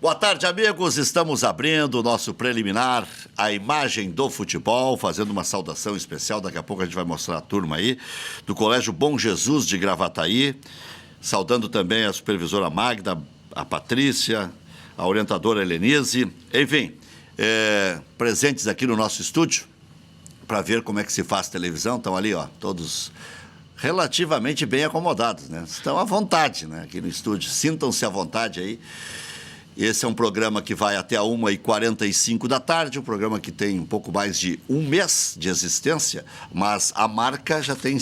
Boa tarde, amigos. Estamos abrindo o nosso preliminar, a imagem do futebol, fazendo uma saudação especial. Daqui a pouco a gente vai mostrar a turma aí, do Colégio Bom Jesus de Gravataí. Saudando também a supervisora Magda, a Patrícia, a orientadora Helenise. Enfim, presentes aqui no nosso estúdio para ver como é que se faz televisão. Estão ali, ó, todos relativamente bem acomodados, né? Estão à vontade, né, aqui no estúdio. Sintam-se à vontade aí. Esse é um programa que vai até 1h45 da tarde, um programa que tem um pouco mais de um mês de existência, mas a marca já tem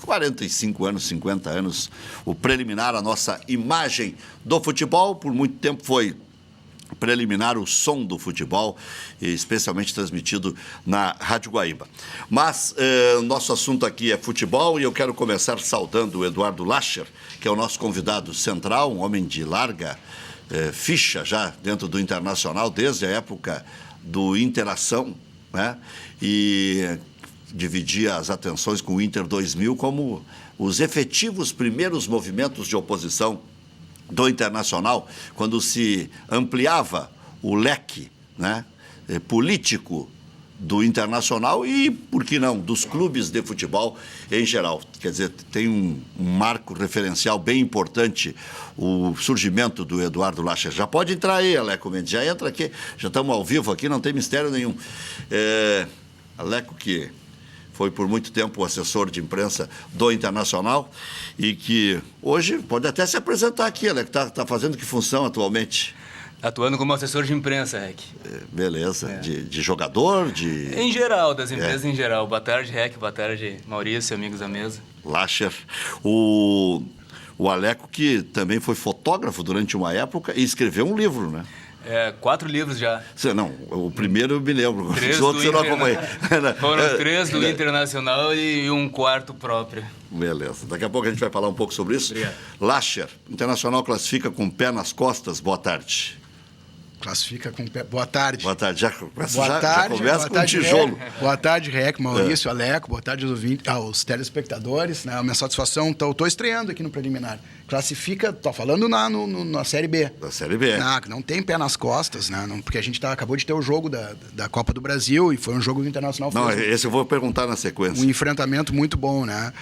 45 anos, 50 anos, o preliminar, a nossa imagem do futebol. Por muito tempo foi preliminar o som do futebol, especialmente transmitido na Rádio Guaíba. Mas nosso assunto aqui é futebol e eu quero começar saudando o Eduardo Lacher, que é o nosso convidado central, um homem de larga ficha já dentro do Internacional, desde a época do Interação, né? E dividia as atenções com o Inter 2000 como os efetivos primeiros movimentos de oposição do Internacional, quando se ampliava o leque, né, político do Internacional e, por que não, dos clubes de futebol em geral. Quer dizer, tem um marco referencial bem importante, o surgimento do Eduardo Lacher. Já pode entrar aí, Aleco Mendes, já entra aqui, já estamos ao vivo aqui, não tem mistério nenhum. Aleco, que foi por muito tempo o assessor de imprensa do Internacional e que hoje pode até se apresentar aqui, Aleco, está fazendo que função atualmente? Atuando como assessor de imprensa, Rec. Beleza. De jogador, de... Em geral, das empresas em geral. Boa tarde, Rec. Boa tarde, Maurício, amigos da mesa. Lacher. O Aleco, que também foi fotógrafo durante uma época e escreveu um livro, né? 4 livros já. Não, o primeiro eu me lembro. 3 os outros eu não acompanhei. Foram 3 do Internacional e um quarto próprio. Beleza. Daqui a pouco a gente vai falar um pouco sobre isso. Obrigado. Lacher, Internacional classifica com o pé nas costas. Boa tarde. Classifica com pé. Boa tarde. Boa tarde. Já começa boa com tarde, um tijolo. Boa tarde, Rec, Maurício, Aleco. Boa tarde aos telespectadores. Né? A minha satisfação, estou estreando aqui no preliminar. Classifica, estou falando na Série B. Da Série B. Não tem pé nas costas, né? Porque a gente acabou de ter o jogo da Copa do Brasil e foi um jogo internacional. Não, esse eu vou perguntar na sequência. Um enfrentamento muito bom, né?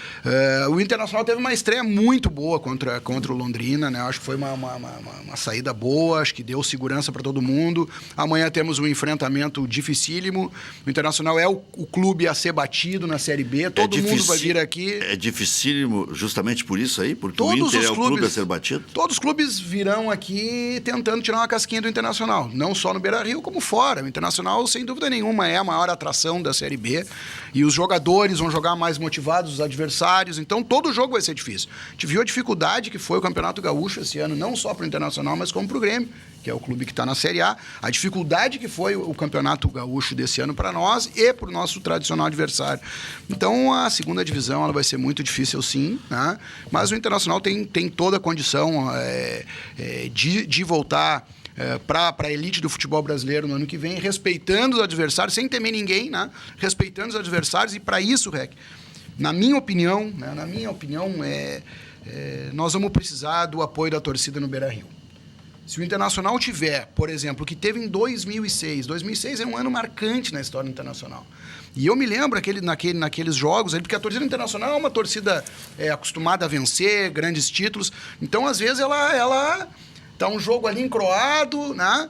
O Internacional teve uma estreia muito boa contra o Londrina, né? Acho que foi uma saída boa, acho que deu segurança para todo mundo. Amanhã temos um enfrentamento dificílimo. O Internacional é o clube a ser batido na Série B. Todo mundo vai vir aqui. É dificílimo justamente por isso aí? Porque o Inter é o clube a ser batido? Todos os clubes virão aqui tentando tirar uma casquinha do Internacional. Não só no Beira-Rio, como fora. O Internacional, sem dúvida nenhuma, é a maior atração da Série B. E os jogadores vão jogar mais motivados, os adversários. Então, todo jogo vai ser difícil. A gente viu a dificuldade que foi o Campeonato Gaúcho esse ano, não só para o Internacional, mas como para o Grêmio, que é o clube que está na Série A. A dificuldade que foi o Campeonato Gaúcho desse ano para nós e para o nosso tradicional adversário. Então, a segunda divisão ela vai ser muito difícil, sim, né? Mas o Internacional tem toda a condição de voltar para a elite do futebol brasileiro no ano que vem, respeitando os adversários, sem temer ninguém, né? Respeitando os adversários. E para isso, Rec, na minha opinião, nós vamos precisar do apoio da torcida no Beira-Rio. Se o Internacional tiver, por exemplo, o que teve em 2006, 2006 é um ano marcante na história internacional. E eu me lembro naqueles jogos, porque a torcida internacional é uma torcida acostumada a vencer, grandes títulos. Então, às vezes, ela tá um jogo ali encroado, né?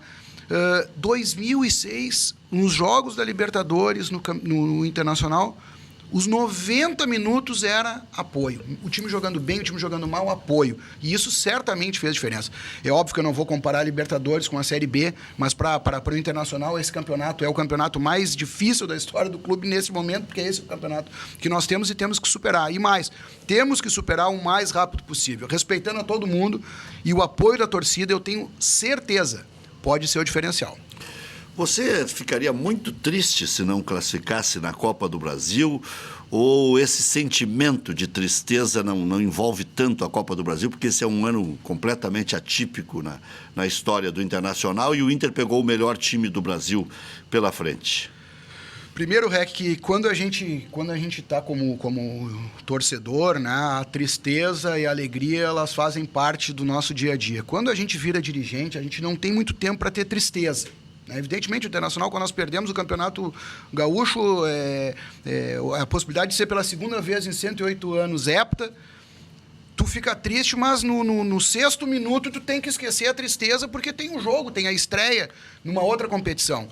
2006, nos jogos da Libertadores, no Internacional, os 90 minutos era apoio. O time jogando bem, o time jogando mal, apoio. E isso certamente fez diferença. É óbvio que eu não vou comparar a Libertadores com a Série B, mas para o Internacional, esse campeonato é o campeonato mais difícil da história do clube nesse momento, porque esse é o campeonato que nós temos e temos que superar. E mais, temos que superar o mais rápido possível, respeitando a todo mundo. E o apoio da torcida, eu tenho certeza, pode ser o diferencial. Você ficaria muito triste se não classificasse na Copa do Brasil? Ou esse sentimento de tristeza não envolve tanto a Copa do Brasil? Porque esse é um ano completamente atípico na história do Internacional e o Inter pegou o melhor time do Brasil pela frente. Primeiro, Rec, que quando a gente está como torcedor, né, a tristeza e a alegria, elas fazem parte do nosso dia a dia. Quando a gente vira dirigente, a gente não tem muito tempo para ter tristeza. Evidentemente, o Internacional, quando nós perdemos o Campeonato Gaúcho, a possibilidade de ser pela segunda vez em 108 anos hepta, tu fica triste, mas no sexto minuto tu tem que esquecer a tristeza porque tem um jogo, tem a estreia numa outra competição.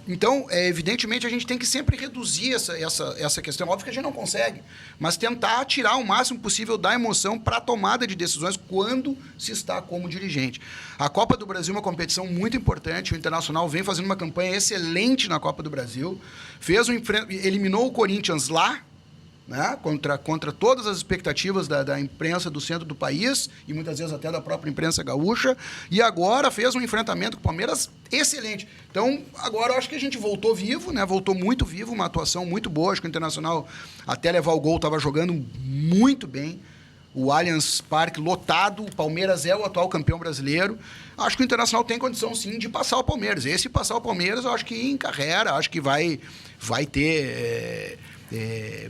Então, evidentemente, a gente tem que sempre reduzir essa questão. Óbvio que a gente não consegue, mas tentar tirar o máximo possível da emoção para a tomada de decisões quando se está como dirigente. A Copa do Brasil é uma competição muito importante. O Internacional vem fazendo uma campanha excelente na Copa do Brasil. Eliminou o Corinthians lá, né? Contra todas as expectativas da imprensa do centro do país e muitas vezes até da própria imprensa gaúcha, e agora fez um enfrentamento com o Palmeiras excelente. Então, agora eu acho que a gente voltou vivo, né? Voltou muito vivo, uma atuação muito boa. Acho que o Internacional, até levar o gol, estava jogando muito bem. O Allianz Parque lotado, o Palmeiras é o atual campeão brasileiro. Acho que o Internacional tem condição, sim, de passar o Palmeiras. Esse passar o Palmeiras, eu acho que em carreira, acho que vai ter...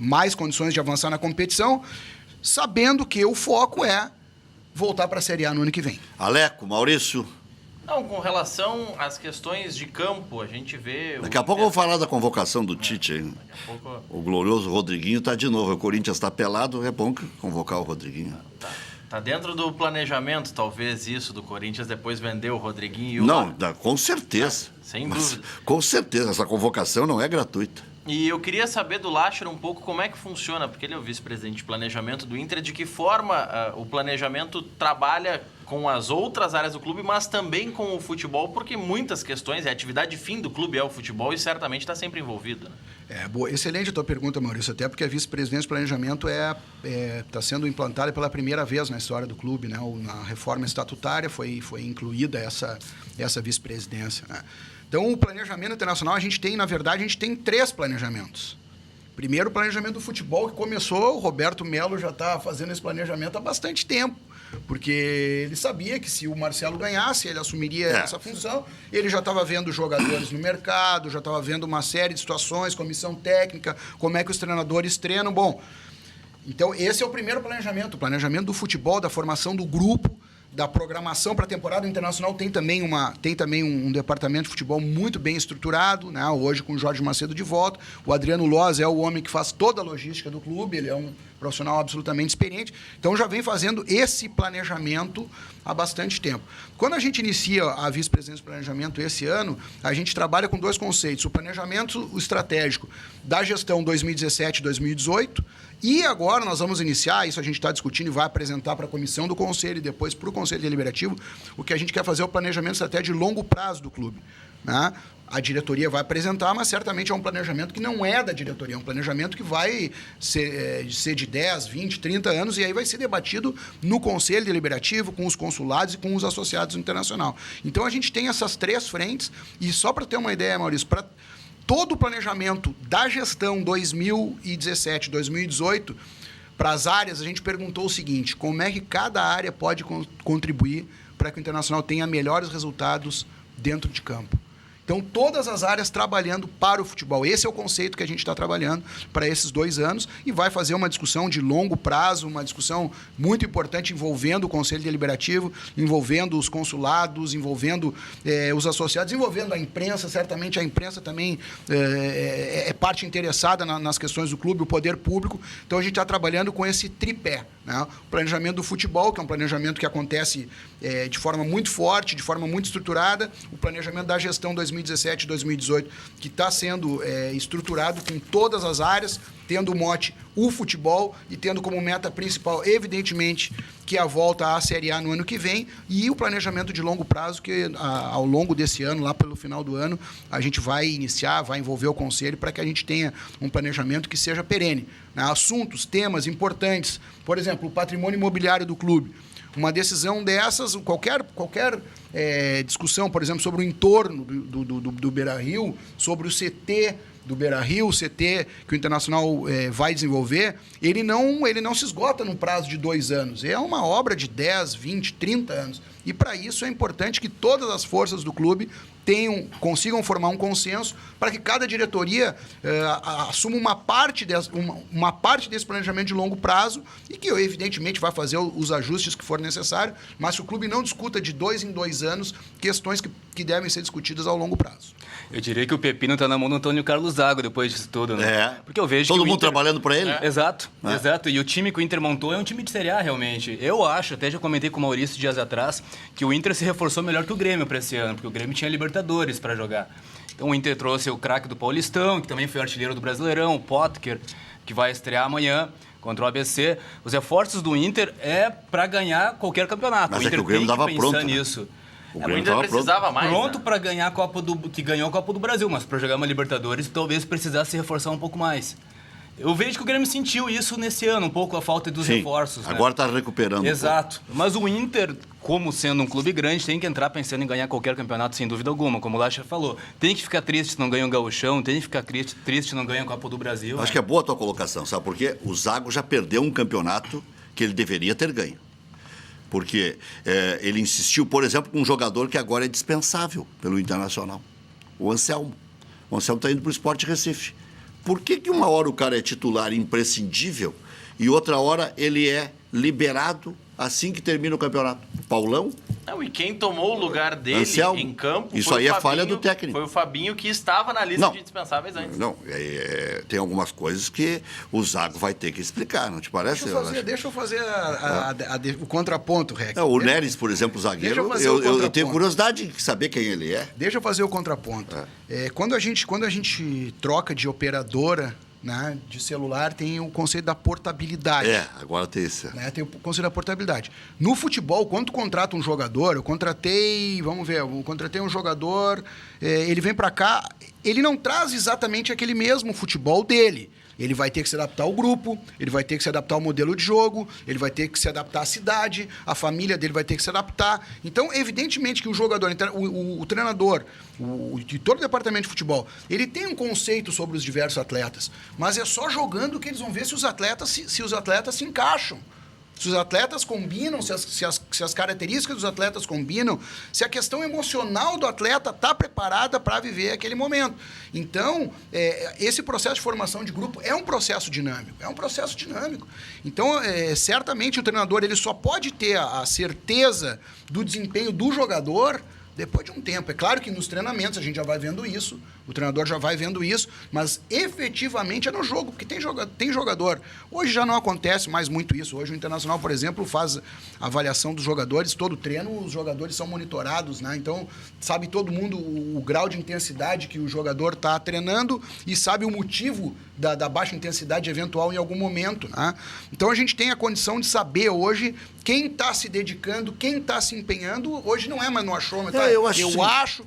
mais condições de avançar na competição, sabendo que o foco é voltar para a Série A no ano que vem. Aleco, Maurício. Não, com relação às questões de campo, a gente vê... Daqui a pouco eu vou falar da convocação do Tite. Hein? Pouco... O glorioso Rodriguinho está de novo. O Corinthians está pelado, é bom convocar o Rodriguinho. Tá dentro do planejamento, talvez, isso, do Corinthians depois vender o Rodriguinho e o... Não, com certeza. Sem dúvida. Com certeza, essa convocação não é gratuita. E eu queria saber do Lacher um pouco como é que funciona, porque ele é o vice-presidente de planejamento do Inter, de que forma o planejamento trabalha com as outras áreas do clube, mas também com o futebol, porque muitas questões, a atividade fim do clube é o futebol e certamente está sempre envolvido. Né? Boa, excelente a tua pergunta, Maurício, até porque a vice-presidência de planejamento está sendo implantada pela primeira vez na história do clube, né? Na reforma estatutária foi incluída essa vice-presidência, né? Então, o planejamento internacional, na verdade, a gente tem 3 planejamentos. Primeiro, o planejamento do futebol, que começou, o Roberto Melo já está fazendo esse planejamento há bastante tempo, porque ele sabia que se o Marcelo ganhasse, ele assumiria essa função. Ele já estava vendo jogadores no mercado, já estava vendo uma série de situações, comissão técnica, como é que os treinadores treinam. Bom, então esse é o primeiro planejamento, o planejamento do futebol, da formação do grupo, da programação para a temporada. O Internacional tem também um departamento de futebol muito bem estruturado, né? Hoje com o Jorge Macedo de volta. O Adriano Loz é o homem que faz toda a logística do clube, ele é um profissional absolutamente experiente. Então já vem fazendo esse planejamento há bastante tempo. Quando a gente inicia a vice-presidência de planejamento esse ano, a gente trabalha com 2 conceitos: o planejamento estratégico da gestão 2017-2018, e agora nós vamos iniciar, isso a gente está discutindo e vai apresentar para a comissão do conselho e depois para o conselho deliberativo, o que a gente quer fazer é o planejamento estratégico de longo prazo do clube, né? A diretoria vai apresentar, mas certamente é um planejamento que não é da diretoria, é um planejamento que vai ser de 10, 20, 30 anos, e aí vai ser debatido no Conselho Deliberativo, com os consulados e com os associados do Internacional. Então, a gente tem essas 3 frentes, e só para ter uma ideia, Maurício, para todo o planejamento da gestão 2017, 2018, para as áreas, a gente perguntou o seguinte: como é que cada área pode contribuir para que o Internacional tenha melhores resultados dentro de campo? Então, todas as áreas trabalhando para o futebol. Esse é o conceito que a gente está trabalhando para esses 2 anos, e vai fazer uma discussão de longo prazo, uma discussão muito importante envolvendo o Conselho Deliberativo, envolvendo os consulados, envolvendo os associados, envolvendo a imprensa. Certamente a imprensa também é parte interessada nas questões do clube, o poder público. Então, a gente está trabalhando com esse tripé, né? O planejamento do futebol, que é um planejamento que acontece de forma muito forte, de forma muito estruturada. O planejamento da gestão 2017 e 2018, que está sendo estruturado com todas as áreas, tendo o mote o futebol e tendo como meta principal, evidentemente, que é a volta à Série A no ano que vem, e o planejamento de longo prazo, que ao longo desse ano, lá pelo final do ano, a gente vai iniciar, vai envolver o Conselho para que a gente tenha um planejamento que seja perene, né? Assuntos, temas importantes, por exemplo, o patrimônio imobiliário do clube. Uma decisão dessas, qualquer discussão, por exemplo, sobre o entorno do Beira-Rio, sobre o CT do Beira-Rio, o CT que o Internacional vai desenvolver, ele não se esgota num prazo de 2 anos. É uma obra de 10, 20, 30 anos. E, para isso, é importante que todas as forças do clube consigam formar um consenso para que cada diretoria assuma uma parte desse planejamento de longo prazo e que, evidentemente, vai fazer os ajustes que for necessário, mas que o clube não discuta de 2 em 2 anos questões que devem ser discutidas ao longo prazo. Eu diria que o pepino está na mão do Antônio Carlos Zago depois disso tudo, né? Porque eu vejo todo que mundo trabalhando para ele? Exato. E o time que o Inter montou é um time de Série A, realmente. Eu acho, até já comentei com o Maurício dias atrás, que o Inter se reforçou melhor que o Grêmio para esse ano, porque o Grêmio tinha Libertadores para jogar. Então o Inter trouxe o craque do Paulistão, que também foi artilheiro do Brasileirão, o Potker, que vai estrear amanhã contra o ABC. Os reforços do Inter é para ganhar qualquer campeonato. Mas o Inter que o Grêmio tem que dava pensar pronto, nisso. O O Grêmio Inter estava precisava mais, Pronto né? para ganhar a Copa que ganhou a Copa do Brasil, mas para jogar uma Libertadores talvez precisasse se reforçar um pouco mais. Eu vejo que o Grêmio sentiu isso nesse ano, um pouco a falta dos reforços. Né? Agora está recuperando. Exato. Mas o Inter, como sendo um clube grande, tem que entrar pensando em ganhar qualquer campeonato, sem dúvida alguma. Como o Lacha falou, tem que ficar triste se não ganha o Gauchão, tem que ficar triste se não ganha a Copa do Brasil. Acho que é boa a tua colocação, sabe por quê? O Zago já perdeu um campeonato que ele deveria ter ganho. Porque ele insistiu, por exemplo, com um jogador que agora é dispensável pelo Internacional, o Anselmo. O Anselmo está indo para o Sport Recife. Por que uma hora o cara é titular imprescindível e outra hora ele é liberado assim que termina o campeonato? Paulão? Não, e quem tomou o lugar dele Anselmo. em campo Isso foi aí o é falha Fabinho, do técnico. Foi o Fabinho que estava na lista de dispensáveis antes. Não, tem algumas coisas que o Zago vai ter que explicar, não te parece? Deixa eu fazer o contraponto, Rec. Não, o Neres, por exemplo, o zagueiro, eu tenho curiosidade de saber quem ele é. Deixa eu fazer o contraponto. Quando a gente troca de operadora, né, de celular, tem o conceito da portabilidade. Agora tem isso. Né, tem o conceito da portabilidade. No futebol, quando tu contrata um jogador, eu contratei um jogador, ele vem para cá, ele não traz exatamente aquele mesmo futebol dele. Ele vai ter que se adaptar ao grupo, ele vai ter que se adaptar ao modelo de jogo, ele vai ter que se adaptar à cidade, a família dele vai ter que se adaptar. Então, evidentemente que o jogador, o treinador, de todo o departamento de futebol, ele tem um conceito sobre os diversos atletas, mas é só jogando que eles vão ver se os atletas se encaixam. Se os atletas combinam, se as características dos atletas combinam, se a questão emocional do atleta está preparada para viver aquele momento. Então, esse processo de formação de grupo é um processo dinâmico. Então, certamente o treinador ele só pode ter a certeza do desempenho do jogador depois de um tempo. É claro que nos treinamentos a gente já vai vendo isso, o treinador já vai vendo isso, mas efetivamente é no jogo, porque tem jogador. Hoje já não acontece mais muito isso. Hoje o Internacional, por exemplo, faz avaliação dos jogadores, todo treino os jogadores são monitorados, né? Então, sabe todo mundo o grau de intensidade que o jogador está treinando e sabe o motivo da baixa intensidade eventual em algum momento, né? Então, a gente tem a condição de saber hoje quem está se dedicando, quem está se empenhando. Hoje não é mais no achômetro. Eu acho.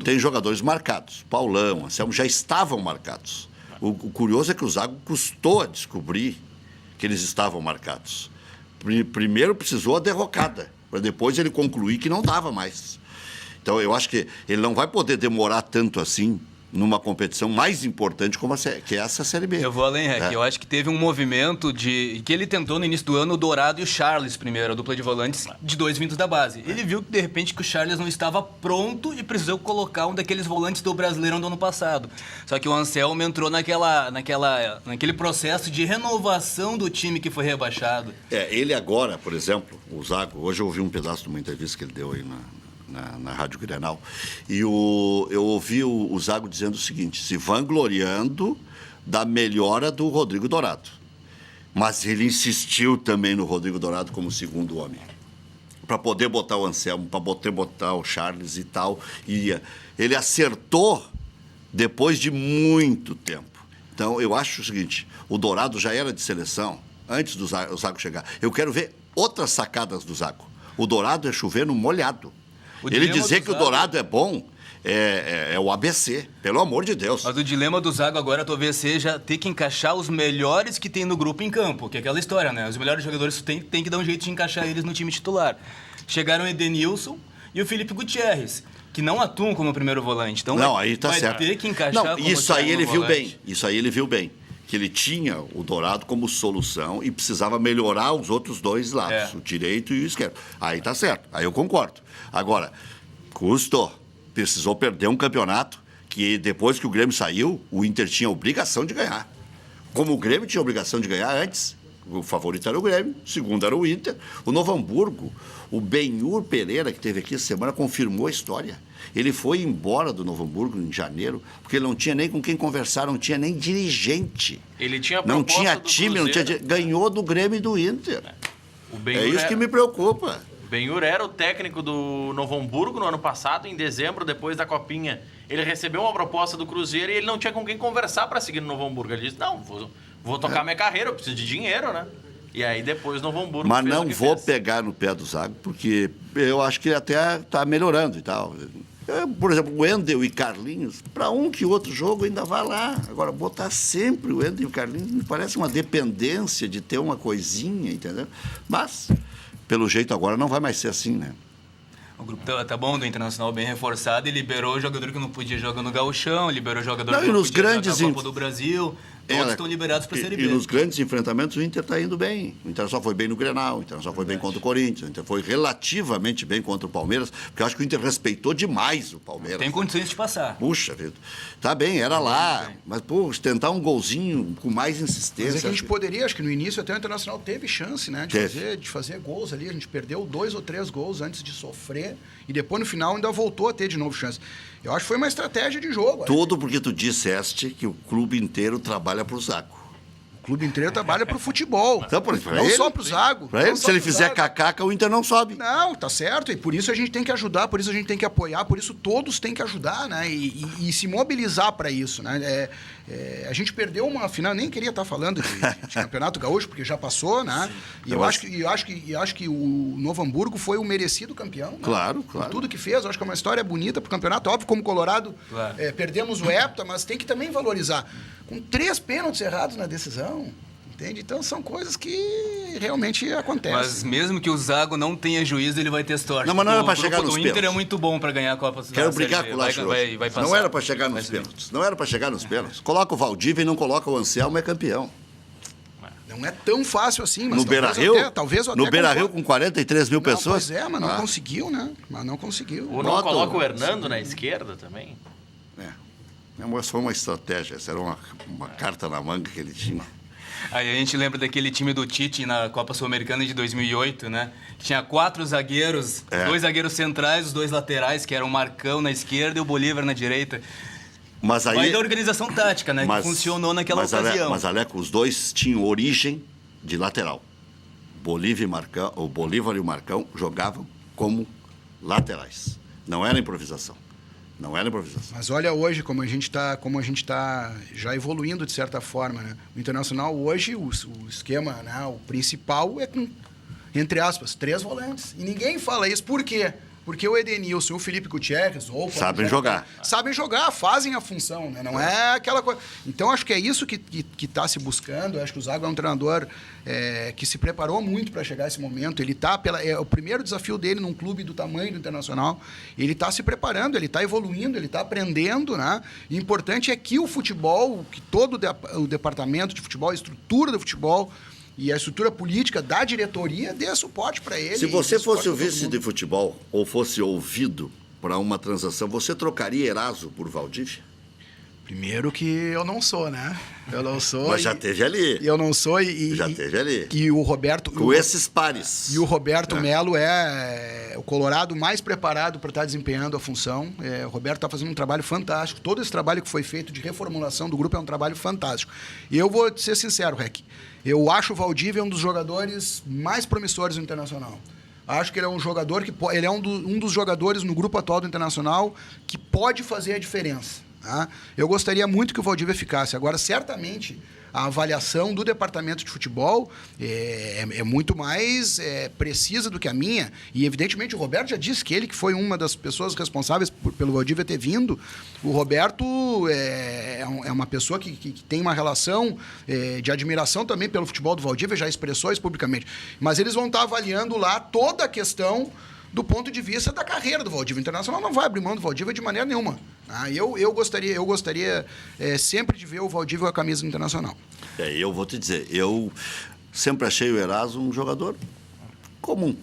Tem jogadores marcados. Paulão, Anselmo já estavam marcados. O curioso é que o Zago custou a descobrir que eles estavam marcados. Primeiro precisou a derrocada, para depois ele concluir que não dava mais. Então, eu acho que ele não vai poder demorar tanto assim numa competição mais importante que essa Série B. Eu vou além, Rec. Eu acho que teve um movimento que ele tentou no início do ano, o Dourado e o Charles primeiro, a dupla de volantes, de dois vindos da base. Ele viu que, de repente, que o Charles não estava pronto e precisou colocar um daqueles volantes do Brasileirão do ano passado. Só que o Anselmo entrou naquele processo de renovação do time que foi rebaixado. Ele agora, por exemplo, o Zago, hoje eu ouvi um pedaço de uma entrevista que ele deu aí na Rádio Grenal, e eu ouvi o Zago dizendo o seguinte, se vangloriando da melhora do Rodrigo Dourado. Mas ele insistiu também no Rodrigo Dourado como segundo homem, para poder botar o Anselmo, para poder botar o Charles e tal. E ele acertou depois de muito tempo. Então, eu acho o seguinte, o Dourado já era de seleção antes do Zago chegar. Eu quero ver outras sacadas do Zago. O Dourado é chover no molhado. Ele dizer que o Dourado é bom é o ABC, pelo amor de Deus. Mas o dilema do Zago agora talvez seja ter que encaixar os melhores que tem no grupo em campo, que é aquela história, né? Os melhores jogadores tem que dar um jeito de encaixar eles no time titular. Chegaram o Edenilson e o Felipe Gutierrez, que não atuam como primeiro volante. Então aí tá certo. Ter que encaixar como isso aí ele viu volante. bem. Isso aí ele viu bem. Que ele tinha o Dourado como solução e precisava melhorar os outros dois lados, o direito e o esquerdo. Aí tá certo, aí eu concordo. Agora, Custou. Precisou perder um campeonato que depois que o Grêmio saiu, o Inter tinha obrigação de ganhar. Como o Grêmio tinha obrigação de ganhar antes, o favorito era o Grêmio, o segundo era o Inter. O Novo Hamburgo, o Benhur Pereira, que teve aqui essa semana, confirmou a história. Ele foi embora do Novo Hamburgo em janeiro, porque ele não tinha nem com quem conversar, não tinha nem dirigente. Ele tinha não proposta tinha do time, não tinha, Cruzeiro. ganhou do Grêmio e do Inter. O Benhur É isso que me preocupa. Benhur era o técnico do Novo Hamburgo no ano passado, em dezembro, depois da Copinha. Ele recebeu uma proposta do Cruzeiro e ele não tinha com quem conversar para seguir no Novo Hamburgo. Ele disse, não, vou tocar minha carreira, eu preciso de dinheiro, né? E aí depois o Novo Hamburgo Mas fez não o que vou fez. pegar no pé do Zago, porque eu acho que até está melhorando e tal. Por exemplo, o Wendel e Carlinhos, para um que outro jogo ainda vai lá. Agora, botar sempre o Wendel e o Carlinhos me parece uma dependência de ter uma coisinha, entendeu? Mas, pelo jeito, agora não vai mais ser assim, né? O grupo tá bom do Internacional, bem reforçado, e liberou o jogador que não podia jogar no Gauchão, liberou o jogador Não, que e não nos podia grandes jogar na Copa do Brasil. Todos estão liberados para a Série B. E nos grandes enfrentamentos o Inter está indo bem. O Internacional foi bem no Grenal, o Internacional foi bem contra o Corinthians, o Inter foi relativamente bem contra o Palmeiras, porque eu acho que o Inter respeitou demais o Palmeiras. Tem condições de passar. Puxa vida. Tá bem, era lá. Mas, pô, tentar um golzinho com mais insistência. Mas é que a gente poderia, acho que no início até o Internacional teve chance, né? De fazer gols ali. A gente perdeu 2 ou 3 gols antes de sofrer. E depois, no final, ainda voltou a ter de novo chance. Eu acho que foi uma estratégia de jogo. Tudo porque tu disseste que o clube inteiro trabalha pro Zago. O clube inteiro trabalha pro futebol. Então, pra não ele, só pro Zago. Pra ele, se ele fizer cacaca, o Inter não sobe. Não, tá certo. E por isso a gente tem que ajudar, por isso a gente tem que apoiar, por isso todos têm que ajudar, né? E se mobilizar para isso, né? A gente perdeu uma final, nem queria estar falando de Campeonato Gaúcho, porque já passou, né? E eu acho que o Novo Hamburgo foi o merecido campeão. Né? Claro. Por tudo que fez, eu acho que é uma história bonita pro campeonato. Óbvio, como Colorado, Claro. Perdemos o hepta, mas tem que também valorizar. Com 3 pênaltis errados na decisão. Entende? Então são coisas que realmente acontecem. Mas mesmo que o Zago não tenha juízo, ele vai ter sorte. Não, mas não era pra O chegar grupo nos do Inter pênaltis. é muito bom pra ganhar a Copa da Quero Série brigar B. com o Lacho vai passar. Não era pra chegar nos pênaltis. Não era pra chegar nos pênaltis. Coloca o Valdívia e não coloca o Anselmo, é campeão. Não é tão fácil assim, mas No Beira-Rio? talvez eu No até Beira-Rio concordo. com 43 mil pessoas? Pois é, mas não conseguiu, né? Mas não conseguiu. Ou não Bota coloca o- o Hernando na esquerda também? Mas foi uma estratégia, essa era uma carta na manga que ele tinha. Aí a gente lembra daquele time do Tite na Copa Sul-Americana de 2008, né? Tinha 4 zagueiros, 2 zagueiros centrais, os 2 laterais, que eram o Marcão na esquerda e o Bolívar na direita. Mas aí, Vai da organização tática, né? Que funcionou naquela ocasião. Mas, Aleco, os dois tinham origem de lateral. O Bolívar e o Marcão jogavam como laterais. Não era improvisação. Mas olha hoje como a gente tá já evoluindo de certa forma, né? O Internacional hoje, o esquema, né? O principal é com, entre aspas, 3 volantes. E ninguém fala isso. Por quê? Porque o Edenilson e o Felipe Gutierrez Sabem jogar. Sabem jogar, fazem a função, né? Não é aquela coisa. Então, acho que é isso que está se buscando. Eu acho que o Zago é um treinador que se preparou muito para chegar a esse momento. Ele tá é o primeiro desafio dele num clube do tamanho do Internacional. Ele está se preparando, ele está evoluindo, ele está aprendendo, né? E o importante é que o futebol, que todo o departamento de futebol, a estrutura do futebol e a estrutura política da diretoria dê suporte para ele. Se você fosse o pra todo vice mundo. de futebol ou fosse ouvido para uma transação, você trocaria Eraso por Valdívia? Primeiro que eu não sou, né? Eu não sou. Mas já teve ali. Eu não sou Já teve ali. E o Roberto. Com esses pares. E o Roberto Melo é o Colorado mais preparado para estar desempenhando a função. O Roberto está fazendo um trabalho fantástico. Todo esse trabalho que foi feito de reformulação do grupo é um trabalho fantástico. E eu vou ser sincero, Rec. Eu acho o Valdívia um dos jogadores mais promissores do Internacional. Acho que ele é um jogador ele é um dos jogadores no grupo atual do Internacional que pode fazer a diferença. Tá? Eu gostaria muito que o Valdívia ficasse. Agora, certamente, a avaliação do departamento de futebol é muito mais precisa do que a minha. E, evidentemente, o Roberto já disse que ele que foi uma das pessoas responsáveis pelo Valdívia ter vindo. O Roberto é uma pessoa que tem uma relação de admiração também pelo futebol do Valdívia, já expressou isso publicamente. Mas eles vão estar avaliando lá toda a questão do ponto de vista da carreira do Valdívia. O Internacional não vai abrir mão do Valdívia de maneira nenhuma. Eu gostaria sempre de ver o Valdívia com a camisa do Internacional. Eu vou te dizer, eu sempre achei o Eraso um jogador comum.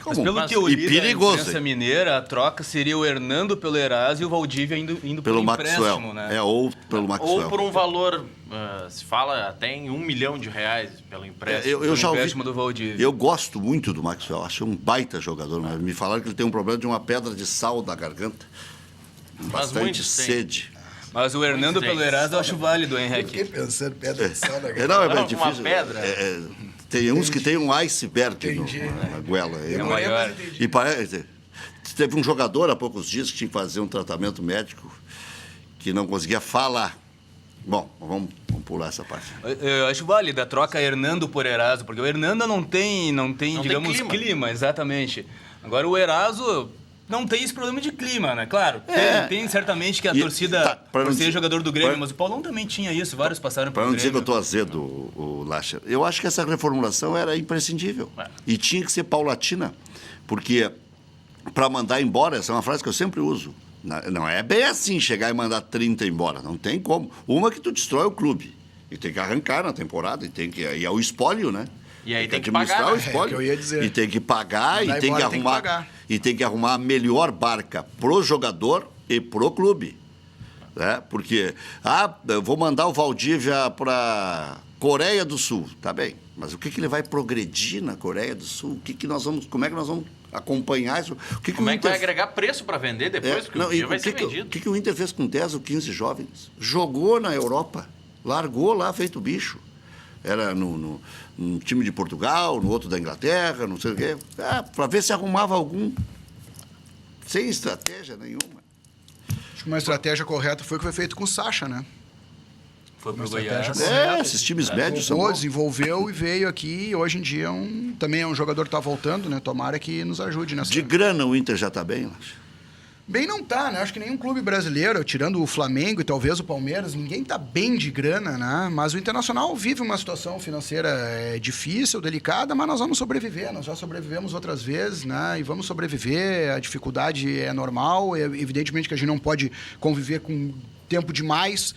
Mas pelo que eu li perigoso, da imprensa mineira, a troca seria o Hernando pelo Eraso e o Valdívia indo pelo por empréstimo, Maxwell. né? Ou pelo Maxwell. Ou por um valor, se fala até em R$1 milhão pelo empréstimo. Eu já ouvi. Empréstimo do Valdívia. Eu gosto muito do Maxwell, acho um baita jogador, mas me falaram que ele tem um problema de uma pedra de sal na garganta. Bastante muitos têm. sede. Mas o Hernando pelo Eraso eu acho válido, hein, Eu fiquei Henrique? pensando, pedra de sal na Não, garganta. é Uma difícil. pedra? Tem uns que tem um iceberg Entendi. na goela. maior. E parece. Teve um jogador há poucos dias que tinha que fazer um tratamento médico que não conseguia falar. Bom, vamos pular essa parte. Eu acho válida a troca Hernando por Eraso, porque o Hernando não tem digamos, clima, exatamente. Agora o Eraso não tem esse problema de clima, né? Claro, tem certamente que a torcida, por ser jogador do Grêmio, mas o Paulão também tinha isso, vários passaram pelo Para não dizer que eu Grêmio. estou azedo, o Lacher, eu acho que essa reformulação era imprescindível. E tinha que ser paulatina, porque para mandar embora, essa é uma frase que eu sempre uso, não é bem assim chegar e mandar 30 embora, não tem como. Uma que tu destrói o clube, e tem que arrancar na temporada, e é o espólio, né? E aí tem que administrar pagar, o né? espólio. É o que eu ia dizer. E tem que pagar, Mandar e tem que embora, tem que arrumar, pagar. e tem que arrumar a melhor barca pro jogador e pro clube. Né? Porque, eu vou mandar o Valdívia para Coreia do Sul, tá bem, mas o que ele vai progredir na Coreia do Sul? Como é que nós vamos acompanhar isso? Como é que vai agregar preço para vender depois? Porque o dia vai ser vendido. O que o Inter fez com 10 ou 15 jovens? Jogou na Europa, largou lá feito bicho. Era no time de Portugal, no outro da Inglaterra, não sei o quê. Para ver se arrumava algum. Sem estratégia nenhuma. Acho que uma estratégia correta foi o que foi feito com o Sacha, né? Foi pro Uma Goiás. estratégia Esses times médios são Jogou, bons. desenvolveu e veio aqui. E hoje em dia também é um jogador que está voltando, né? Tomara que nos ajude nessa. De grana o Inter já está bem, eu acho. Bem não tá, né? Acho que nenhum clube brasileiro, tirando o Flamengo e talvez o Palmeiras, ninguém tá bem de grana, né? Mas o Internacional vive uma situação financeira difícil, delicada, mas nós vamos sobreviver. Nós já sobrevivemos outras vezes, né? E vamos sobreviver. A dificuldade é normal. Evidentemente que a gente não pode conviver com tempo demais,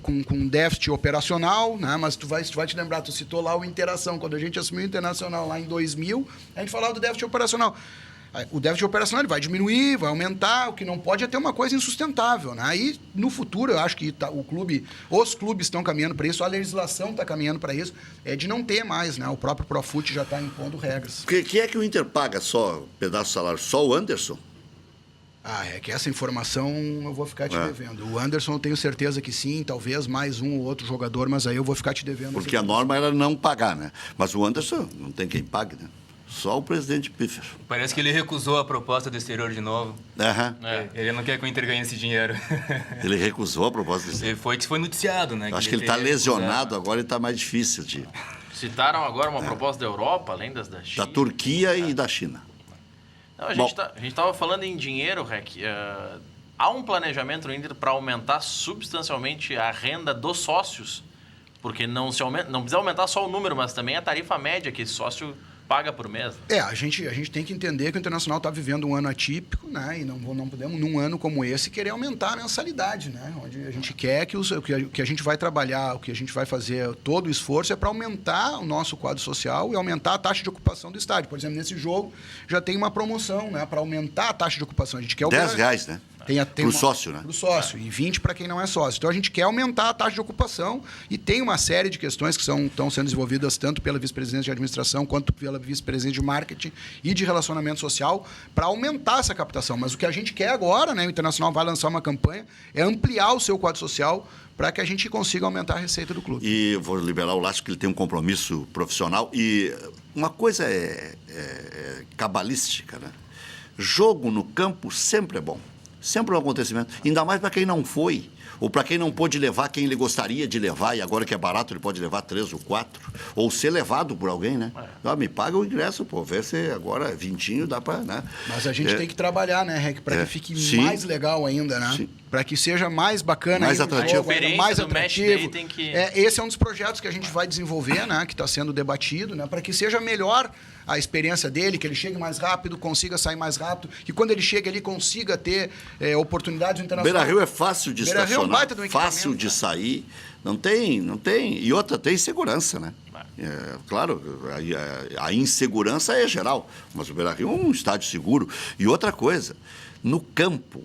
com déficit operacional, né? Mas tu vai te lembrar, tu citou lá o Interação. Quando a gente assumiu o Internacional lá em 2000, a gente falava do déficit operacional. O déficit operacional ele vai diminuir, vai aumentar, o que não pode é ter uma coisa insustentável, né? Aí, no futuro, eu acho que os clubes estão caminhando para isso, a legislação está caminhando para isso, de não ter mais, né? O próprio Profut já está impondo regras. Que é que o Inter paga só pedaço de salário? Só o Anderson? É que essa informação eu vou ficar te devendo. O Anderson eu tenho certeza que sim, talvez mais um ou outro jogador, mas aí eu vou ficar te devendo. Porque a norma era não pagar, né? Mas o Anderson não tem quem pague, né? Só o presidente Piffer. Parece que ele recusou a proposta do exterior de novo. Aham. Ele não quer que o Inter ganhe esse dinheiro. Ele recusou a proposta desse. Foi noticiado, né? Acho que ele está lesionado agora e está mais difícil de. Citaram agora uma proposta da Europa, além das da China. Da Turquia e da China. Não, a gente estava falando em dinheiro, Rec. Há um planejamento no Inter para aumentar substancialmente a renda dos sócios, porque não precisa aumentar só o número, mas também a tarifa média que esse sócio paga por mês. A gente tem que entender que o Internacional está vivendo um ano atípico, né? E não podemos, num ano como esse, querer aumentar a mensalidade, né? Onde a gente quer que a gente vai trabalhar, o que a gente vai fazer, todo o esforço é para aumentar o nosso quadro social e aumentar a taxa de ocupação do estádio. Por exemplo, nesse jogo já tem uma promoção, né? Para aumentar a taxa de ocupação. A gente quer R$10, né? Pro sócio, né? Pro sócio, e 20 para quem não é sócio. Então a gente quer aumentar a taxa de ocupação e tem uma série de questões que estão sendo desenvolvidas tanto pela vice-presidência de administração quanto pela vice-presidente de marketing e de relacionamento social para aumentar essa captação. Mas o que a gente quer agora, né? O Internacional vai lançar uma campanha, é ampliar o seu quadro social para que a gente consiga aumentar a receita do clube. E eu vou liberar o Lacho, que ele tem um compromisso profissional. E uma coisa cabalística, né? Jogo no campo sempre é bom. Sempre um acontecimento. Ainda mais para quem não foi. Ou para quem não pôde levar quem ele gostaria de levar, e agora que é barato ele pode levar 3 ou 4. Ou ser levado por alguém, né? Me paga o ingresso, pô. Vê se agora 20 dá para... Né? Mas a gente tem que trabalhar, né, Rec? Para que fique Sim. mais legal ainda, né? Para que seja mais bacana. Mais ainda, atrativo. Mais A do match atrativo. day tem que... Esse é um dos projetos que a gente vai desenvolver, né? Que está sendo debatido, né? Para que seja melhor a experiência dele, que ele chegue mais rápido, consiga sair mais rápido, que quando ele chega ele consiga ter oportunidades internacionais. Beira-Rio é fácil de estacionar, Rio é um baita do fácil equipamento, de sair, não tem, e outra, tem segurança, né? Claro, a insegurança é geral, mas o Beira-Rio é um estádio seguro. E outra coisa, no campo,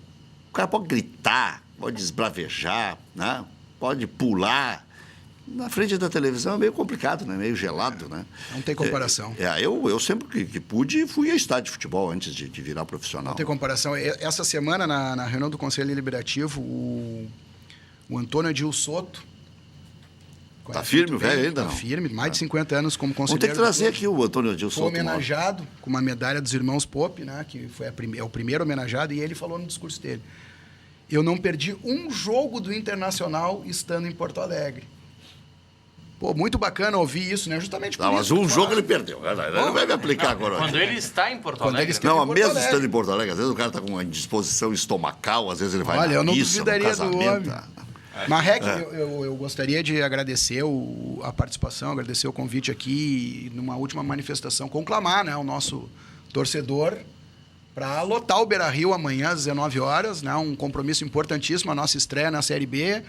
o cara pode gritar, pode esbravejar, né? Pode pular. Na frente da televisão é meio complicado, né? Meio gelado, né? Não tem comparação. Eu sempre que pude fui a estádio de futebol antes de virar profissional. Não tem comparação. Essa semana, na reunião do Conselho Deliberativo, o Antônio Adil Soto... Tá firme o velho ainda, não? Tá firme, mais de 50 anos como Vamos conselheiro. ter que trazer aqui o Antônio Adil Soto. Foi homenageado com uma medalha dos irmãos Pope, né? Que foi o primeiro homenageado, e ele falou no discurso dele: eu não perdi um jogo do Internacional estando em Porto Alegre. Pô, muito bacana ouvir isso, né? Justamente por mas isso. um jogo ele perdeu. Ele não vai me aplicar agora. Quando ele está em Porto Alegre. Não, mesmo estando em Porto Alegre, às vezes o cara está com uma indisposição estomacal, às vezes ele vai Olha, na eu não missa, no duvidaria do casamento. homem. Marrec, eu gostaria de agradecer a participação, agradecer o convite aqui, numa última manifestação, conclamar, né, o nosso torcedor para lotar o Beira-Rio amanhã às 19 horas, né, um compromisso importantíssimo, a nossa estreia na Série B,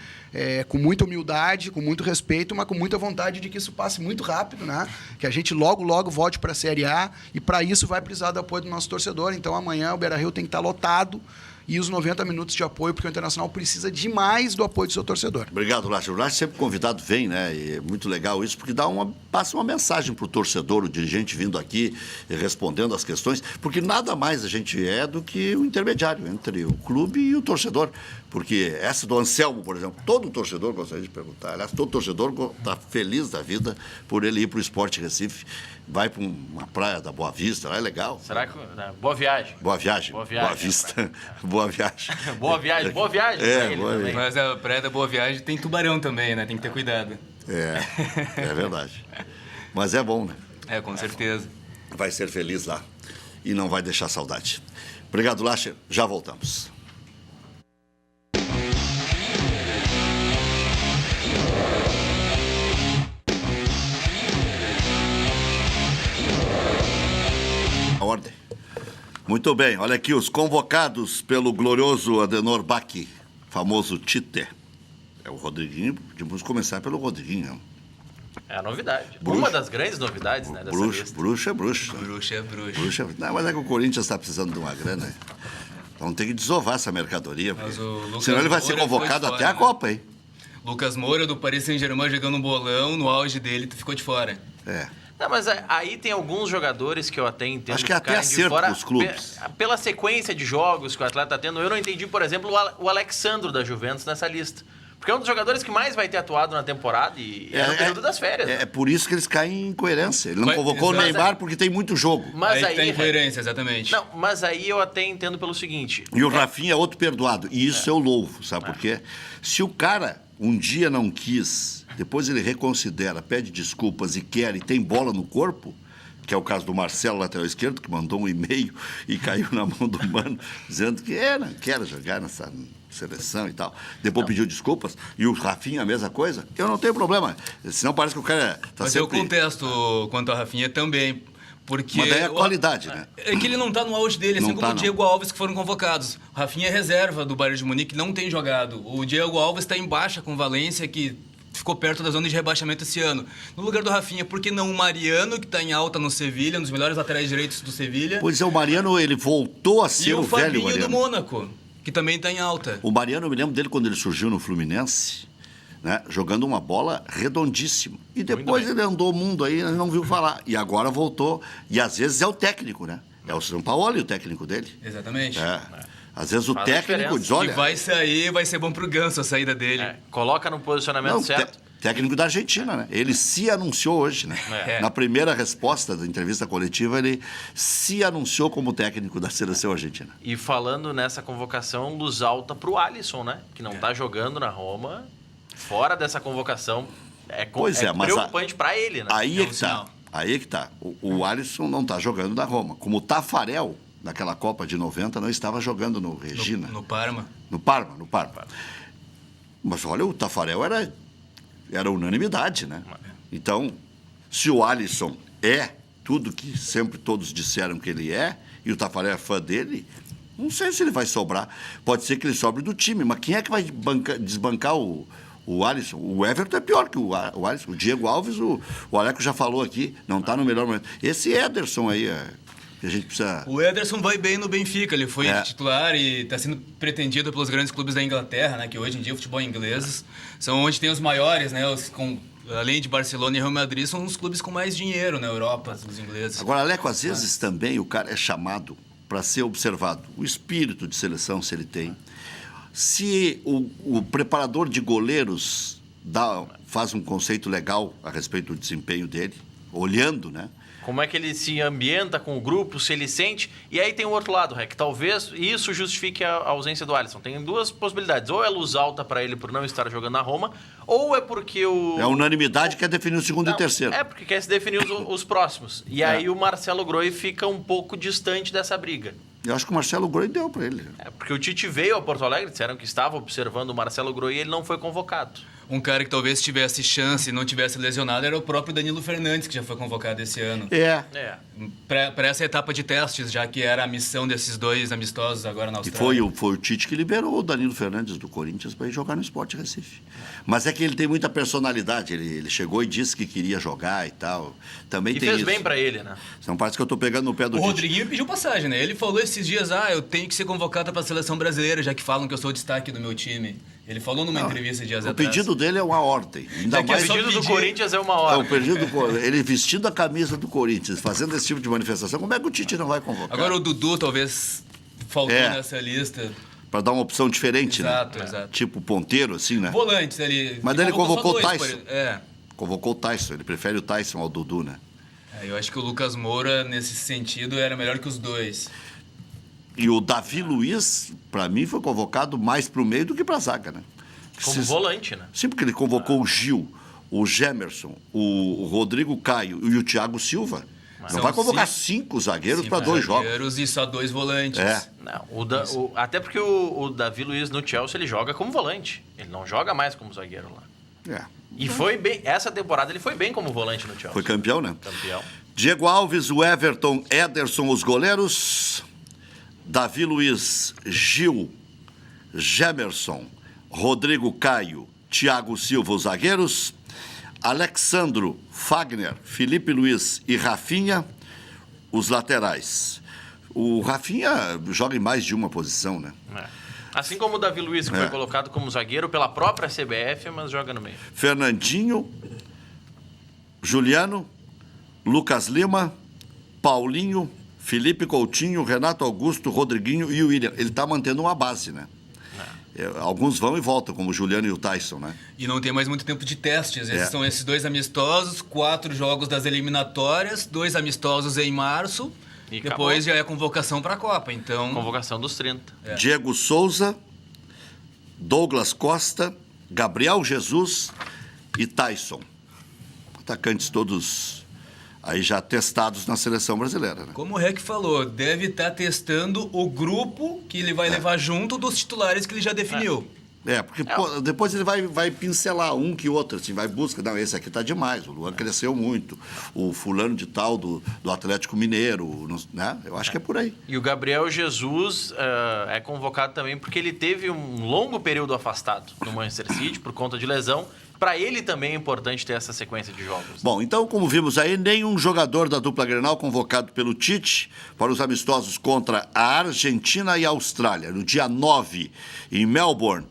com muita humildade, com muito respeito, mas com muita vontade de que isso passe muito rápido, né, que a gente logo, logo volte para a Série A, e para isso vai precisar do apoio do nosso torcedor. Então amanhã o Beira-Rio tem que estar lotado, e os 90 minutos de apoio, porque o Internacional precisa demais do apoio do seu torcedor. Obrigado, Lacha. O Lacha sempre convidado vem, né? E é muito legal isso, porque passa uma mensagem para o torcedor, o dirigente vindo aqui e respondendo as questões, porque nada mais a gente é do que o intermediário entre o clube e o torcedor. Porque essa do Anselmo, por exemplo, todo torcedor gostaria de perguntar. Aliás, todo torcedor está feliz da vida por ele ir para o Sport Recife. Vai para uma praia da Boa Vista, lá é legal. Será que... Boa viagem. Boa viagem. Boa viagem. Boa Vista. Boa viagem. Boa viagem. Boa viagem. Boa viagem. Mas a praia da Boa Viagem tem tubarão também, né? Tem que ter cuidado. É verdade. Mas é bom, né? Com certeza. Vai ser feliz lá e não vai deixar saudade. Obrigado, Lacha. Já voltamos. Ordem. Muito bem, olha aqui os convocados pelo glorioso Adenor Bach, famoso Tite. É o Rodriguinho, vamos começar pelo Rodriguinho. É a novidade. Bruxo. Uma das grandes novidades, né, dessa lista. Bruxo é bruxo. Não, mas é que o Corinthians está precisando de uma grana. Então tem que desovar essa mercadoria. Senão ele vai ser convocado até a Copa, hein? Lucas Moura, do Paris Saint-Germain, jogando um bolão, no auge dele, ficou de fora. Não, mas aí tem alguns jogadores que eu até entendo. Acho que é até acerto dos clubes. Pela sequência de jogos que o atleta está tendo, eu não entendi, por exemplo, o Alexandro da Juventus nessa lista. Porque é um dos jogadores que mais vai ter atuado na temporada e é no período das férias. É por isso que eles caem em incoerência. Ele não convocou o Neymar porque tem muito jogo. Mas aí tem incoerência, exatamente. Não, mas aí eu até entendo pelo seguinte. E o Rafinha é outro perdoado. E isso eu louvo, sabe por quê? Se o cara um dia não quis, depois ele reconsidera, pede desculpas e quer e tem bola no corpo, que é o caso do Marcelo, lateral esquerdo, que mandou um e-mail e caiu na mão do Mano, dizendo que não quero jogar nessa seleção e tal. Depois pediu desculpas. E o Rafinha, a mesma coisa. Eu não tenho problema. Senão parece que o cara está Mas sempre... eu contesto quanto ao Rafinha também. Porque mas daí é a qualidade, né? É que ele não tá no auge dele, assim como o Diego Alves, que foram convocados. O Rafinha é reserva do Bayern de Munique, não tem jogado. O Diego Alves está em baixa com o Valência, que ficou perto da zona de rebaixamento esse ano. No lugar do Rafinha, por que não o Mariano, que está em alta no Sevilha, um dos melhores laterais direitos do Sevilha? Pois é, o Mariano, ele voltou a ser o velho Mariano. E o Fabinho do Mônaco, que também está em alta. O Mariano, eu me lembro dele quando ele surgiu no Fluminense, né, jogando uma bola redondíssima. E depois ele andou o mundo aí, não viu falar. E agora voltou. E às vezes é o técnico, né? É o Sampaoli o técnico dele. Exatamente. Às vezes o técnico diz, olha... E vai sair, vai ser bom pro Ganso a saída dele. Coloca no posicionamento certo. Técnico da Argentina, né? Ele se anunciou hoje, né? Na primeira resposta da entrevista coletiva, ele se anunciou como técnico da seleção argentina. E falando nessa convocação, luz alta pro Alisson, né? Que não tá jogando na Roma. Fora dessa convocação, é preocupante para ele, né? Aí é que tá. O Alisson não tá jogando na Roma. Como o Tafarel, naquela Copa de 90, não estava jogando no Regina. No Parma. No Parma. Mas olha, o Tafarel era unanimidade, né? Então, se o Alisson é tudo que sempre todos disseram que ele é, e o Tafarel é fã dele, não sei se ele vai sobrar. Pode ser que ele sobre do time, mas quem é que vai desbancar o O Alisson, o Everton é pior que o Alisson. O Diego Alves, o Aleco já falou aqui, não está no melhor momento. Esse Ederson aí, que a gente precisa... O Ederson vai bem no Benfica, ele foi titular e está sendo pretendido pelos grandes clubes da Inglaterra, né? Que hoje em dia o futebol inglês são onde tem os maiores, né? Além de Barcelona e Real Madrid, são os clubes com mais dinheiro na Europa, os ingleses. Agora, Aleco, às vezes também o cara é chamado para ser observado. O espírito de seleção, se ele tem. Se o preparador de goleiros faz um conceito legal a respeito do desempenho dele, olhando, né? Como é que ele se ambienta com o grupo, se ele sente. E aí tem o outro lado, que talvez isso justifique a ausência do Alisson. Tem duas possibilidades. Ou é luz alta para ele por não estar jogando na Roma, ou é porque o... É a unanimidade que quer definir o segundo e terceiro. É porque quer se definir os próximos. E aí o Marcelo Groi fica um pouco distante dessa briga. Eu acho que o Marcelo Groi deu para ele. Porque o Tite veio a Porto Alegre, disseram que estava observando o Marcelo Groi e ele não foi convocado. Um cara que talvez tivesse chance e não tivesse lesionado era o próprio Danilo Fernandes, que já foi convocado esse ano. Para essa etapa de testes, já que era a missão desses dois amistosos agora na Austrália. E foi o Tite que liberou o Danilo Fernandes do Corinthians para ir jogar no Sport Recife. Mas é que ele tem muita personalidade, ele chegou e disse que queria jogar e tal. Também e tem fez isso. bem para ele, né? Então parece que eu estou pegando no pé do Tite. O Rodriguinho pediu passagem, né? Ele falou esses dias, eu tenho que ser convocado para a seleção brasileira, já que falam que eu sou o destaque do meu time. Ele falou numa entrevista dias atrás. O pedido dele é uma ordem. Ainda que mais O pedido do Corinthians é uma hora. o pedido ele vestindo a camisa do Corinthians, fazendo esse tipo de manifestação, como é que o Tite não vai convocar? Agora o Dudu talvez faltou nessa lista. Para dar uma opção diferente, Exato. Tipo ponteiro, assim, né? Volantes, ele... Mas ele convocou o Tyson. É. Convocou o Tyson, ele prefere o Tyson ao Dudu, né? Eu acho que o Lucas Moura, nesse sentido, era melhor que os dois. E o Davi Luiz, para mim, foi convocado mais para o meio do que para a zaga, né? Como volante, né? Sim, porque ele convocou o Gil, o Gemerson, o Rodrigo Caio e o Thiago Silva. Não vai convocar 5 zagueiros para 2 jogos. E só 2 volantes. Não, até porque o Davi Luiz no Chelsea ele joga como volante. Ele não joga mais como zagueiro lá. E foi bem. Essa temporada ele foi bem como volante no Chelsea. Foi campeão, né? Campeão. Diego Alves, o Everton, Ederson, os goleiros. Davi Luiz, Gil, Gemerson, Rodrigo Caio, Thiago Silva, os zagueiros. Alexandro, Fagner, Felipe Luiz e Rafinha, os laterais. O Rafinha joga em mais de uma posição, né? Assim como o Davi Luiz, que foi colocado como zagueiro pela própria CBF, mas joga no meio. Fernandinho, Juliano, Lucas Lima, Paulinho, Felipe Coutinho, Renato Augusto, Rodriguinho e o William. Ele está mantendo uma base, né? Alguns vão e voltam, como o Juliano e o Tyson, né? E não tem mais muito tempo de testes. São esses 2 amistosos, 4 jogos das eliminatórias, 2 amistosos em março. E depois já é convocação para a Copa, então... Convocação dos 30. Diego Souza, Douglas Costa, Gabriel Jesus e Tyson. Atacantes todos aí já testados na seleção brasileira, né? Como o Rec falou, deve estar testando o grupo que ele vai levar junto dos titulares que ele já definiu. Porque depois ele vai pincelar um que outro, assim, vai buscar. Não, esse aqui tá demais, o Luan cresceu muito. O fulano de tal do Atlético Mineiro, né? Eu acho que é por aí. E o Gabriel Jesus é convocado também porque ele teve um longo período afastado no Manchester City por conta de lesão. Para ele também é importante ter essa sequência de jogos. Bom, então, como vimos aí, nenhum jogador da dupla Grenal convocado pelo Tite para os amistosos contra a Argentina e a Austrália. No dia 9, em Melbourne,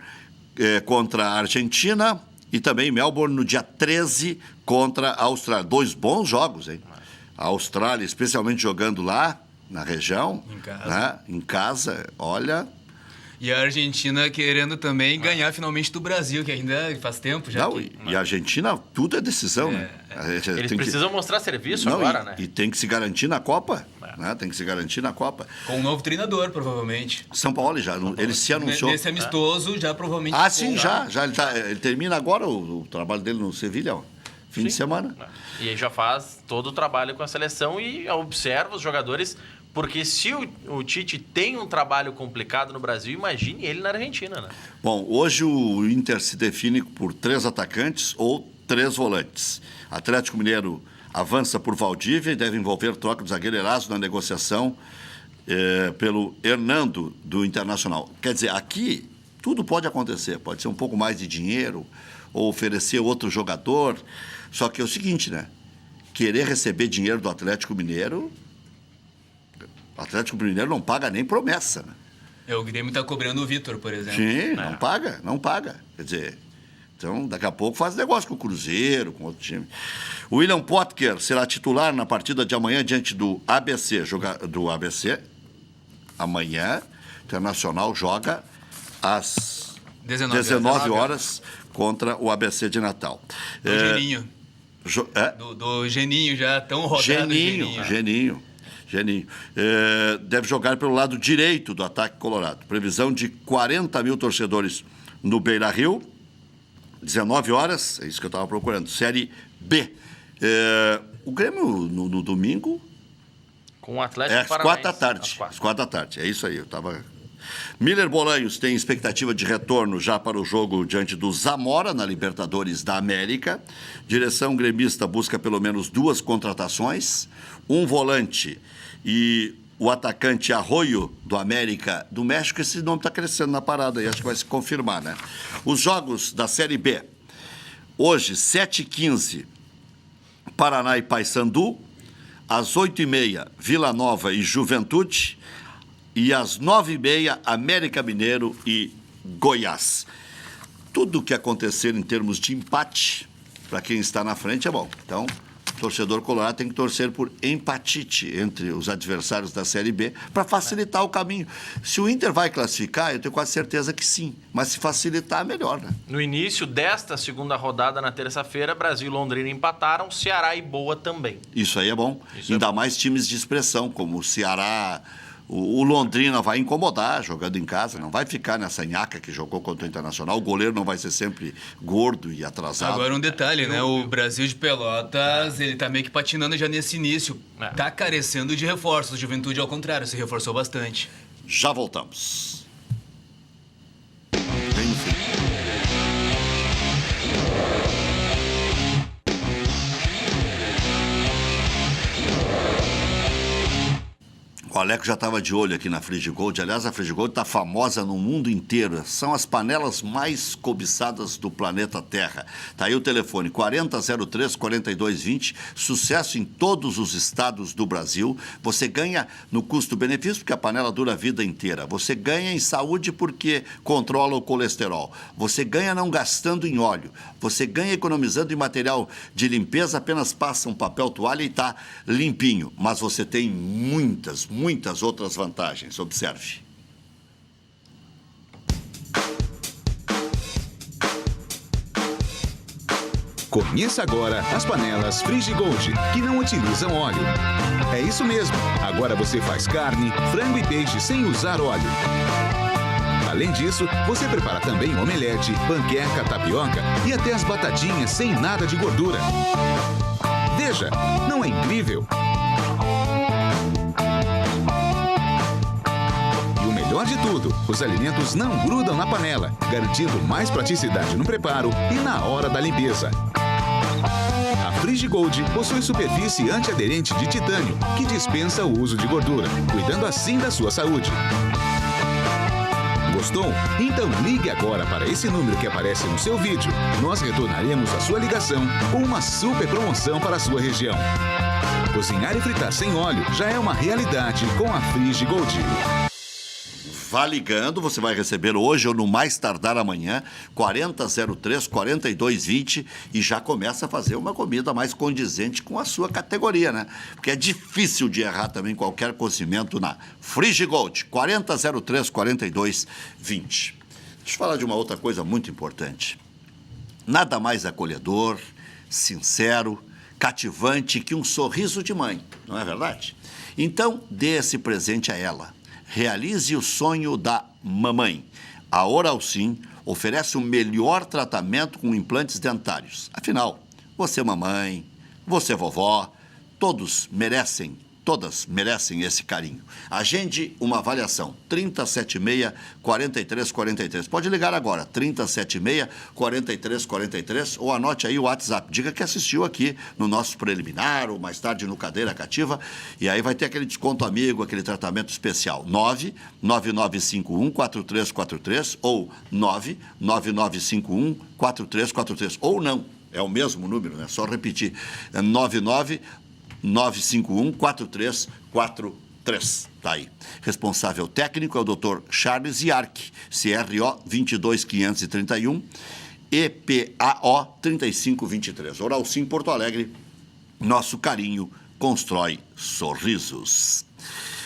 contra a Argentina, e também em Melbourne no dia 13 contra a Austrália. 2 bons jogos, hein? A Austrália, especialmente jogando lá, na região. Em casa. Né? Em casa, olha... E a Argentina querendo também ganhar finalmente do Brasil, que ainda faz tempo já. E a Argentina, tudo é decisão, né? Eles precisam mostrar serviço agora, né? E tem que se garantir na Copa. Né? Tem que se garantir na Copa. Com um novo treinador, provavelmente. São Paulo já, ele se anunciou. Nesse amistoso, já provavelmente... Sim, já ele termina agora o trabalho dele no Sevilha, fim de semana. E aí já faz todo o trabalho com a seleção e observa os jogadores... Porque se o Tite tem um trabalho complicado no Brasil, imagine ele na Argentina, né? Bom, hoje o Inter se define por 3 atacantes ou 3 volantes. Atlético Mineiro avança por Valdívia e deve envolver troca do zagueiro Eraso na negociação pelo Hernando do Internacional. Quer dizer, aqui Tudo pode acontecer. Pode ser um pouco mais de dinheiro ou oferecer outro jogador. Só que é o seguinte, né? Querer receber dinheiro do Atlético Mineiro... O Atlético Mineiro não paga nem promessa, né? O Grêmio está cobrando o Vitor, por exemplo. Sim, não paga. Quer dizer, então daqui a pouco faz negócio com o Cruzeiro, com outro time. O William Potker será titular na partida de amanhã diante do ABC. Do ABC, amanhã, o Internacional joga às 19 horas contra o ABC de Natal. Do Geninho. Do Geninho já, tão rodado. Geninho. Deve jogar pelo lado direito do ataque colorado. Previsão de 40 mil torcedores no Beira-Rio. 19 horas, é isso que eu estava procurando. Série B. O Grêmio no domingo... Com o Atlético às 4 da tarde. Às 4 da tarde, é isso aí. Eu estava... Miller Bolanhos tem expectativa de retorno já para o jogo diante do Zamora, na Libertadores da América. Direção gremista busca pelo menos 2 contratações, um volante e o atacante Arroio do América do México. Esse nome está crescendo na parada e acho que vai se confirmar, né? Os jogos da Série B. Hoje, 7h15, Paraná e Paysandu. Às 8h30, Vila Nova e Juventude. E às 9h30, América Mineiro e Goiás. Tudo o que acontecer em termos de empate, para quem está na frente, é bom. Então, o torcedor colorado tem que torcer por empatite entre os adversários da Série B para facilitar o caminho. Se o Inter vai classificar, eu tenho quase certeza que sim. Mas se facilitar, melhor, né? No início desta segunda rodada, na terça-feira, Brasil e Londrina empataram, Ceará e Boa também. Isso aí é bom. Ainda mais times de expressão, como o Ceará... O Londrina vai incomodar jogando em casa, não vai ficar nessa nhaca que jogou contra o Internacional. O goleiro não vai ser sempre gordo e atrasado. Agora um detalhe, né? O Brasil de Pelotas, ele tá meio que patinando já nesse início. Tá carecendo de reforços. O Juventude, ao contrário, se reforçou bastante. Já voltamos. Bem no fim. O Aleco já estava de olho aqui na Frigigold. Aliás, a Frigigold está famosa no mundo inteiro. São as panelas mais cobiçadas do planeta Terra. Está aí o telefone 4003-4220. Sucesso em todos os estados do Brasil. Você ganha no custo-benefício, porque a panela dura a vida inteira. Você ganha em saúde porque controla o colesterol. Você ganha não gastando em óleo. Você ganha economizando em material de limpeza. Apenas passa um papel toalha e está limpinho. Mas você tem muitas outras vantagens. Observe. Conheça agora as panelas Frigigold, que não utilizam óleo. É isso mesmo. Agora você faz carne, frango e peixe sem usar óleo. Além disso, você prepara também omelete, panqueca, tapioca e até as batatinhas sem nada de gordura. Veja, não é incrível? Melhor de tudo, os alimentos não grudam na panela, garantindo mais praticidade no preparo e na hora da limpeza. A Frigigold possui superfície antiaderente de titânio, que dispensa o uso de gordura, cuidando assim da sua saúde. Gostou? Então ligue agora para esse número que aparece no seu vídeo. Nós retornaremos a sua ligação com uma super promoção para a sua região. Cozinhar e fritar sem óleo já é uma realidade com a Frigigold. Vá ligando, você vai receber hoje ou no mais tardar amanhã, 4003-4220 e já começa a fazer uma comida mais condizente com a sua categoria, né? Porque é difícil de errar também qualquer cozimento na Frigigold, 4003-4220. Deixa eu falar de uma outra coisa muito importante. Nada mais acolhedor, sincero, cativante que um sorriso de mãe, não é verdade? Então, dê esse presente a ela. Realize o sonho da mamãe. A Oral Sim oferece o melhor tratamento com implantes dentários. Afinal, você mamãe, você vovó, todos merecem Todas merecem esse carinho. Agende uma avaliação, 3076-4343. Pode ligar agora, 3076-4343, ou anote aí o WhatsApp. Diga que assistiu aqui no nosso preliminar, ou mais tarde no Cadeira Cativa, e aí vai ter aquele desconto amigo, aquele tratamento especial. 99951-4343 ou 99951-4343. Ou não, é o mesmo número, né? Só repetir. 951-4343. Tá aí. Responsável técnico é o Dr. Charles Iarque, CRO 22531, EPAO 3523. Oral Sim Porto Alegre, nosso carinho constrói sorrisos.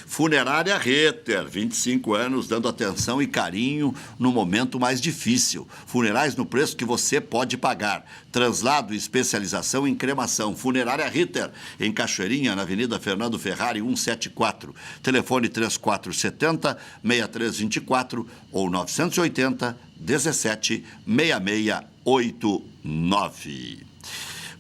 Funerária Ritter, 25 anos, dando atenção e carinho no momento mais difícil. Funerais no preço que você pode pagar. Translado e especialização em cremação. Funerária Ritter, em Cachoeirinha, na Avenida Fernando Ferrari, 174. Telefone 3470-6324 ou 980-17-6689.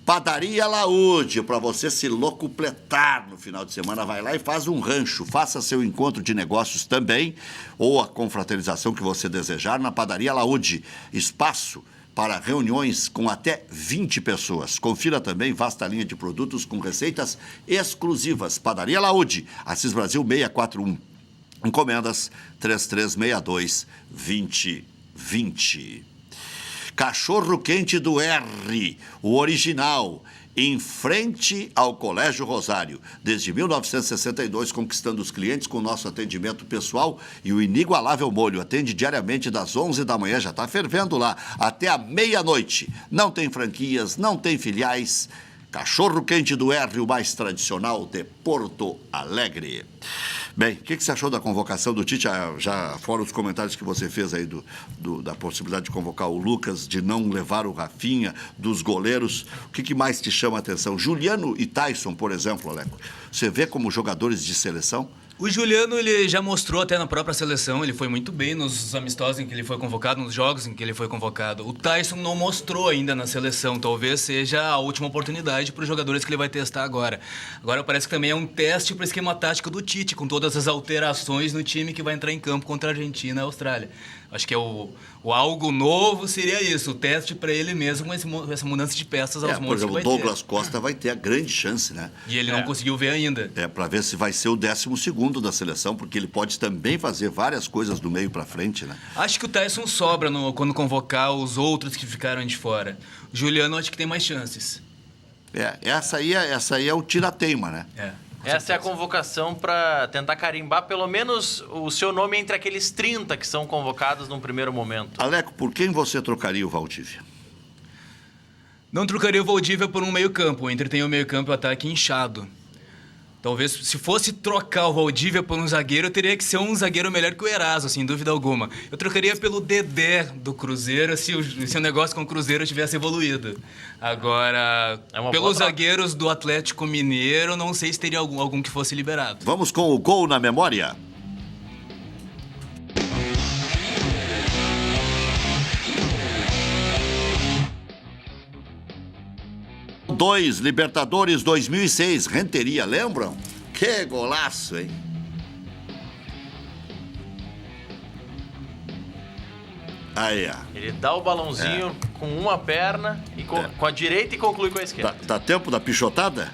Padaria Laúde, para você se locupletar no final de semana, vai lá e faz um rancho, faça seu encontro de negócios também, ou a confraternização que você desejar na Padaria Laúde. Espaço para reuniões com até 20 pessoas. Confira também vasta linha de produtos com receitas exclusivas. Padaria Laúde, Assis Brasil 641. Encomendas 3362-2020. Cachorro Quente do R, o original, em frente ao Colégio Rosário. Desde 1962, conquistando os clientes com nosso atendimento pessoal e o inigualável molho. Atende diariamente das 11 da manhã, já está fervendo lá, até a meia-noite. Não tem franquias, não tem filiais. Cachorro Quente do R, o mais tradicional de Porto Alegre. Bem, o que você achou da convocação do Tite? Já fora os comentários que você fez aí da possibilidade de convocar o Lucas, de não levar o Rafinha, dos goleiros. O que mais te chama a atenção? Juliano e Tyson, por exemplo, Aleco. Você vê como jogadores de seleção? O Juliano, ele já mostrou até na própria seleção, ele foi muito bem nos amistosos em que ele foi convocado, nos jogos em que ele foi convocado. O Tyson não mostrou ainda na seleção, talvez seja a última oportunidade para os jogadores que ele vai testar agora. Agora parece que também é um teste para o esquema tático do Tite, com todas as alterações no time que vai entrar em campo contra a Argentina e a Austrália. Acho que o algo novo seria isso, o teste para ele mesmo com essa mudança de peças aos montes que vai ter. O Douglas Costa vai ter a grande chance, né? E ele não conseguiu ver ainda. Para ver se vai ser o 12º da seleção, porque ele pode também fazer várias coisas do meio para frente, né? Acho que o Tyson sobra quando convocar os outros que ficaram de fora. O Juliano acho que tem mais chances. Essa aí é o tira-teima, né? Essa é a convocação para tentar carimbar pelo menos o seu nome entre aqueles 30 que são convocados num primeiro momento. Aleco, por quem você trocaria o Valdívia? Não trocaria o Valdívia por um meio-campo. O Inter tem o meio-campo e o ataque inchado. Talvez, se fosse trocar o Valdívia por um zagueiro, teria que ser um zagueiro melhor que o Eraso, sem dúvida alguma. Eu trocaria pelo Dedé do Cruzeiro se o negócio com o Cruzeiro tivesse evoluído. Agora, pelos zagueiros do Atlético Mineiro, não sei se teria algum que fosse liberado. Vamos com o gol na memória. Libertadores 2006, Renteria, lembram? Que golaço, hein? Aí, ó. Ele dá o balãozinho com uma perna, e com a direita e conclui com a esquerda. Dá tempo da pichotada?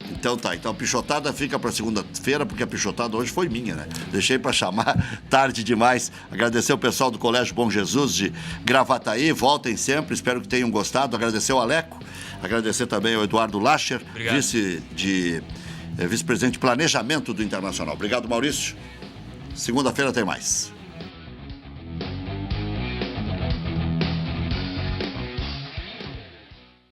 Então tá. Então a pichotada fica para segunda-feira, porque a pichotada hoje foi minha, né? Deixei para chamar tarde demais. Agradecer o pessoal do Colégio Bom Jesus de Gravataí. Voltem sempre, espero que tenham gostado. Agradecer ao Aleco. Agradecer também ao Eduardo Lacher, vice-presidente de Planejamento do Internacional. Obrigado, Maurício. Segunda-feira tem mais.